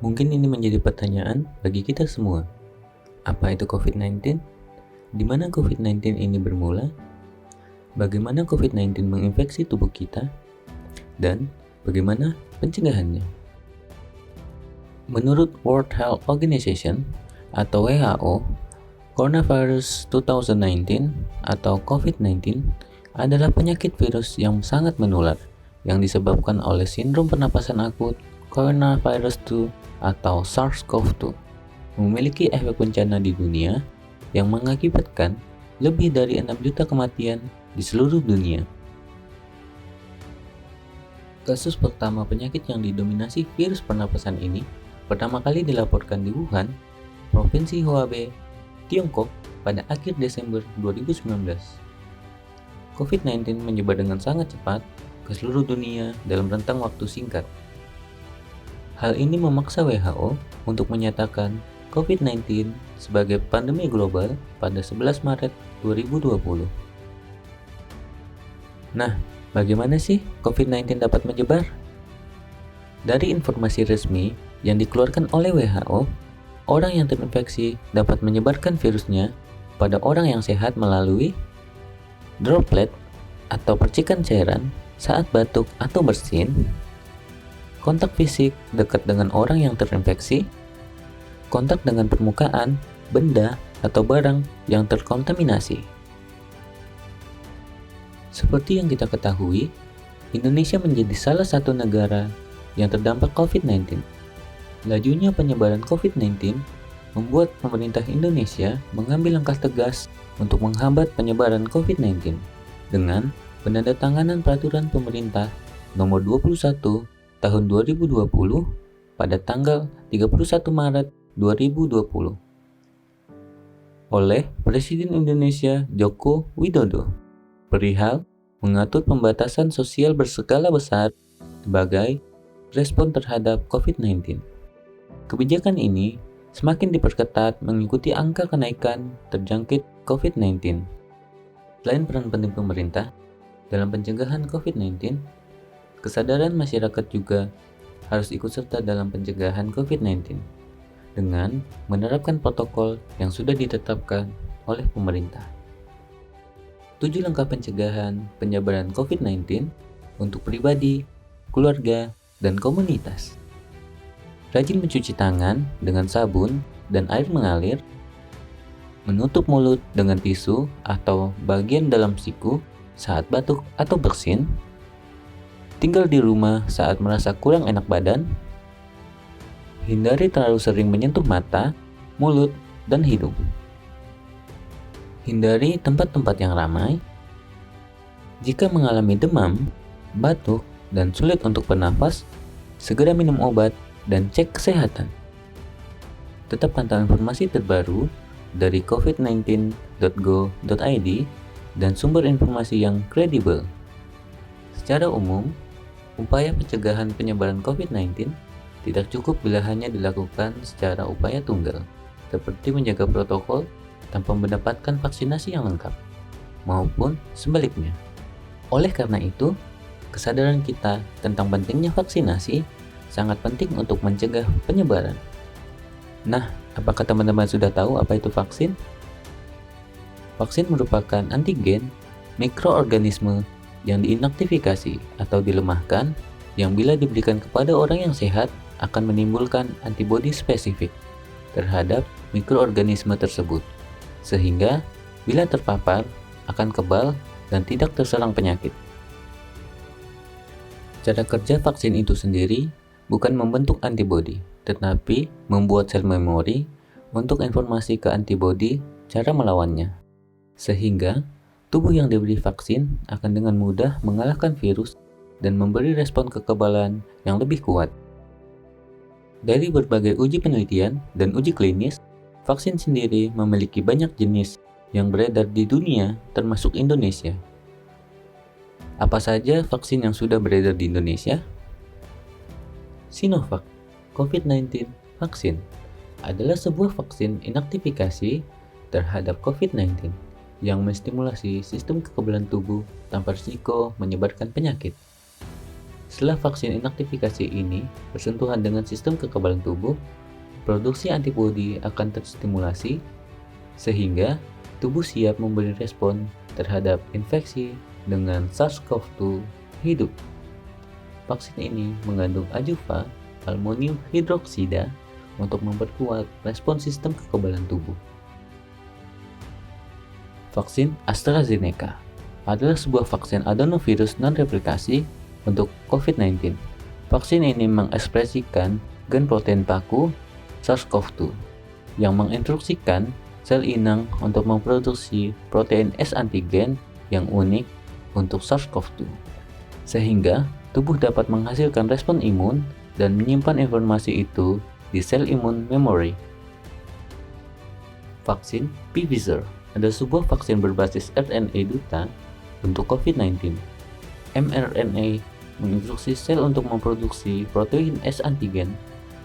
Mungkin ini menjadi pertanyaan bagi kita semua. Apa itu COVID-19? Di mana COVID-19 ini bermula? Bagaimana COVID-19 menginfeksi tubuh kita? Dan bagaimana pencegahannya? Menurut World Health Organization atau WHO, Coronavirus 2019 atau COVID-19 adalah penyakit virus yang sangat menular yang disebabkan oleh sindrom pernapasan akut Coronavirus 2 atau SARS-CoV-2, memiliki efek bencana di dunia yang mengakibatkan lebih dari 6 juta kematian di seluruh dunia. Kasus pertama penyakit yang didominasi virus pernapasan ini pertama kali dilaporkan di Wuhan, Provinsi Hubei, Tiongkok pada akhir Desember 2019. COVID-19 menyebar dengan sangat cepat ke seluruh dunia dalam rentang waktu singkat. Hal ini memaksa WHO untuk menyatakan COVID-19 sebagai pandemi global pada 11 Maret 2020. Nah, bagaimana sih COVID-19 dapat menyebar? Dari informasi resmi yang dikeluarkan oleh WHO, orang yang terinfeksi dapat menyebarkan virusnya pada orang yang sehat melalui droplet atau percikan cairan saat batuk atau bersin, kontak fisik dekat dengan orang yang terinfeksi, kontak dengan permukaan, benda, atau barang yang terkontaminasi. Seperti yang kita ketahui, Indonesia menjadi salah satu negara yang terdampak COVID-19. Lajunya penyebaran COVID-19 membuat pemerintah Indonesia mengambil langkah tegas untuk menghambat penyebaran COVID-19 dengan penandatanganan peraturan pemerintah nomor 21 tahun 2020 pada tanggal 31 Maret 2020 oleh Presiden Indonesia Joko Widodo perihal mengatur pembatasan sosial berskala besar sebagai respon terhadap COVID-19. Kebijakan ini semakin diperketat mengikuti angka kenaikan terjangkit COVID-19. Selain peran penting pemerintah dalam pencegahan COVID-19, kesadaran masyarakat juga harus ikut serta dalam pencegahan COVID-19 dengan menerapkan protokol yang sudah ditetapkan oleh pemerintah. 7 langkah pencegahan penyebaran COVID-19 untuk pribadi, keluarga, dan komunitas. Rajin mencuci tangan dengan sabun dan air mengalir, menutup mulut dengan tisu atau bagian dalam siku saat batuk atau bersin, tinggal di rumah saat merasa kurang enak badan, hindari terlalu sering menyentuh mata, mulut, dan hidung. Hindari tempat-tempat yang ramai. Jika mengalami demam, batuk, dan sulit untuk bernafas, segera minum obat dan cek kesehatan. Tetap pantau informasi terbaru dari covid19.go.id dan sumber informasi yang kredibel. Secara umum, upaya pencegahan penyebaran COVID-19 tidak cukup bila hanya dilakukan secara upaya tunggal, seperti menjaga protokol tanpa mendapatkan vaksinasi yang lengkap, maupun sebaliknya. Oleh karena itu, kesadaran kita tentang pentingnya vaksinasi sangat penting untuk mencegah penyebaran. Nah, apakah teman-teman sudah tahu apa itu vaksin? Vaksin merupakan antigen mikroorganisme yang diinaktifikasi atau dilemahkan yang bila diberikan kepada orang yang sehat akan menimbulkan antibodi spesifik terhadap mikroorganisme tersebut, sehingga bila terpapar akan kebal dan tidak terserang penyakit. Cara kerja vaksin itu sendiri bukan membentuk antibodi, tetapi membuat sel memori untuk informasi ke antibodi cara melawannya. Sehingga tubuh yang diberi vaksin akan dengan mudah mengalahkan virus dan memberi respon kekebalan yang lebih kuat. Dari berbagai uji penelitian dan uji klinis, vaksin sendiri memiliki banyak jenis yang beredar di dunia termasuk Indonesia. Apa saja vaksin yang sudah beredar di Indonesia? Sinovac COVID-19 vaksin adalah sebuah vaksin inaktifikasi terhadap COVID-19 yang menstimulasi sistem kekebalan tubuh tanpa risiko menyebarkan penyakit. Setelah vaksin inaktifikasi ini bersentuhan dengan sistem kekebalan tubuh, produksi antibodi akan terstimulasi sehingga tubuh siap memberi respon terhadap infeksi dengan SARS-CoV-2 hidup. Vaksin ini mengandung ajuva aluminium hidroksida untuk memperkuat respon sistem kekebalan tubuh. Vaksin AstraZeneca adalah sebuah vaksin adenovirus non-replikasi untuk COVID-19. Vaksin ini mengekspresikan gen protein baku SARS-CoV-2 yang menginstruksikan sel inang untuk memproduksi protein S antigen yang unik untuk SARS-CoV-2, sehingga tubuh dapat menghasilkan respon imun dan menyimpan informasi itu di sel imun memory. Vaksin Pfizer adalah sebuah vaksin berbasis RNA duta untuk COVID-19. mRNA menginstruksi sel untuk memproduksi protein S antigen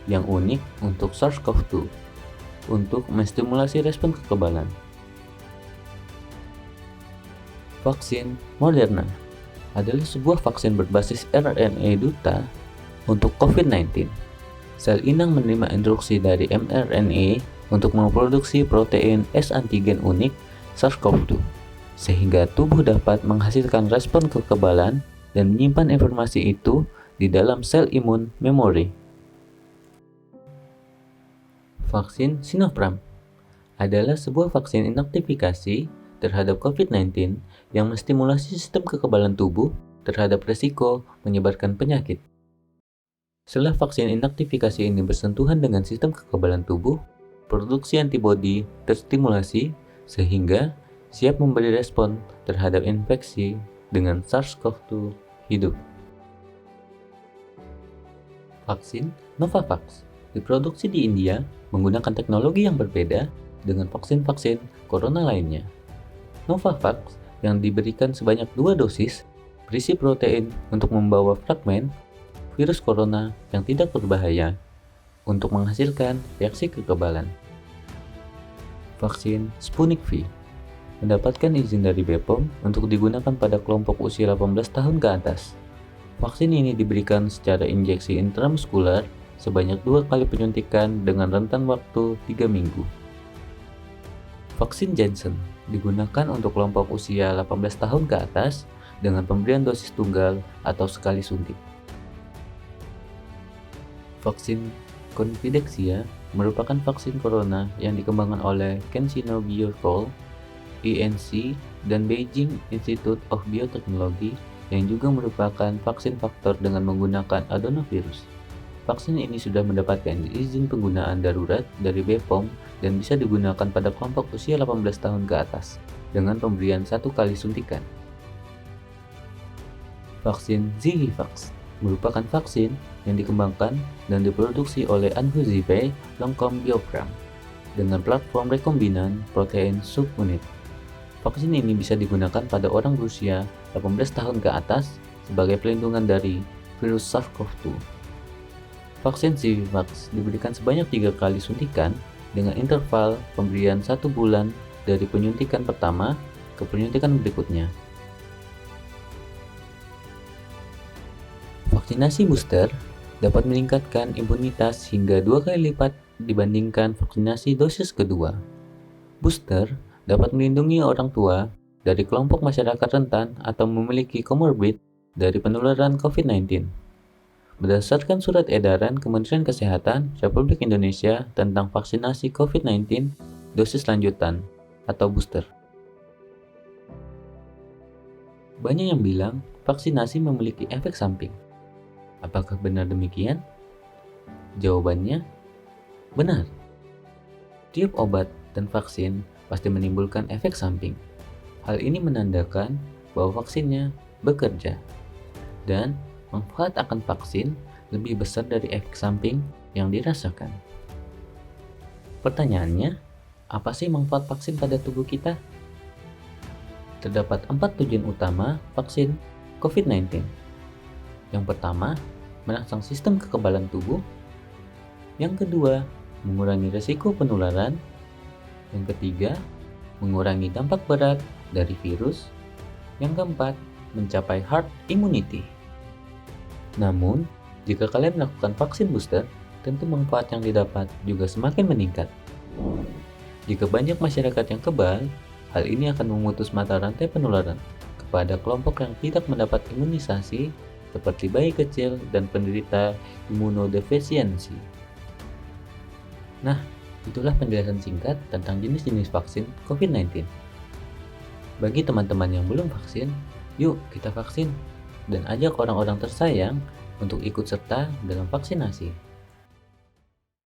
yang unik untuk SARS-CoV-2 untuk menstimulasi respon kekebalan. Vaksin Moderna adalah sebuah vaksin berbasis RNA duta untuk COVID-19. Sel inang menerima instruksi dari mRNA untuk memproduksi protein S antigen unik SARS-CoV-2, sehingga tubuh dapat menghasilkan respon kekebalan dan menyimpan informasi itu di dalam sel imun memory. Vaksin Sinopharm adalah sebuah vaksin inaktifikasi terhadap COVID-19 yang menstimulasi sistem kekebalan tubuh terhadap risiko menyebarkan penyakit. Setelah vaksin inaktifikasi ini bersentuhan dengan sistem kekebalan tubuh, produksi antibodi terstimulasi sehingga siap memberi respon terhadap infeksi dengan SARS-CoV-2 hidup. Vaksin Novavax diproduksi di India menggunakan teknologi yang berbeda dengan vaksin-vaksin corona lainnya. Novavax yang diberikan sebanyak 2 dosis berisi protein untuk membawa fragmen virus corona yang tidak berbahaya untuk menghasilkan reaksi kekebalan. Vaksin Sputnik V mendapatkan izin dari BPOM untuk digunakan pada kelompok usia 18 tahun ke atas. Vaksin ini diberikan secara injeksi intramuskular sebanyak 2 kali penyuntikan dengan rentan waktu 3 minggu. Vaksin Janssen digunakan untuk kelompok usia 18 tahun ke atas dengan pemberian dosis tunggal atau sekali suntik. Vaksin Confidexia merupakan vaksin corona yang dikembangkan oleh CanSino Biopharm, INC, dan Beijing Institute of Biotechnology yang juga merupakan vaksin faktor dengan menggunakan adenovirus. Vaksin ini sudah mendapatkan izin penggunaan darurat dari BPOM dan bisa digunakan pada kelompok usia 18 tahun ke atas dengan pemberian 1 kali suntikan. Vaksin Zihivax merupakan vaksin yang dikembangkan dan diproduksi oleh Anhui Longcom Biopharm dengan platform rekombinan protein subunit. Vaksin ini bisa digunakan pada orang berusia 18 tahun ke atas sebagai pelindungan dari virus SARS-CoV-2. Vaksin Zihivax diberikan sebanyak 3 kali suntikan dengan interval pemberian 1 bulan dari penyuntikan pertama ke penyuntikan berikutnya. Vaksinasi booster dapat meningkatkan imunitas hingga 2 kali lipat dibandingkan vaksinasi dosis kedua. Booster dapat melindungi orang tua dari kelompok masyarakat rentan atau memiliki komorbid dari penularan COVID-19. Berdasarkan surat edaran Kementerian Kesehatan Republik Indonesia tentang vaksinasi COVID-19 dosis lanjutan atau booster. Banyak yang bilang vaksinasi memiliki efek samping. Apakah benar demikian? Jawabannya, benar. Tiap obat dan vaksin pasti menimbulkan efek samping. Hal ini menandakan bahwa vaksinnya bekerja dan manfaat akan vaksin lebih besar dari efek samping yang dirasakan. Pertanyaannya, apa sih manfaat vaksin pada tubuh kita? Terdapat 4 tujuan utama vaksin COVID-19. Yang pertama, merangsang sistem kekebalan tubuh. Yang kedua, mengurangi risiko penularan. Yang ketiga, mengurangi dampak berat dari virus. Yang keempat, mencapai herd immunity. Namun, jika kalian melakukan vaksin booster, tentu manfaat yang didapat juga semakin meningkat. Jika banyak masyarakat yang kebal, hal ini akan memutus mata rantai penularan kepada kelompok yang tidak mendapat imunisasi seperti bayi kecil dan penderita imunodefisiensi. Nah, itulah penjelasan singkat tentang jenis-jenis vaksin COVID-19. Bagi teman-teman yang belum vaksin, yuk kita vaksin dan ajak orang-orang tersayang untuk ikut serta dalam vaksinasi.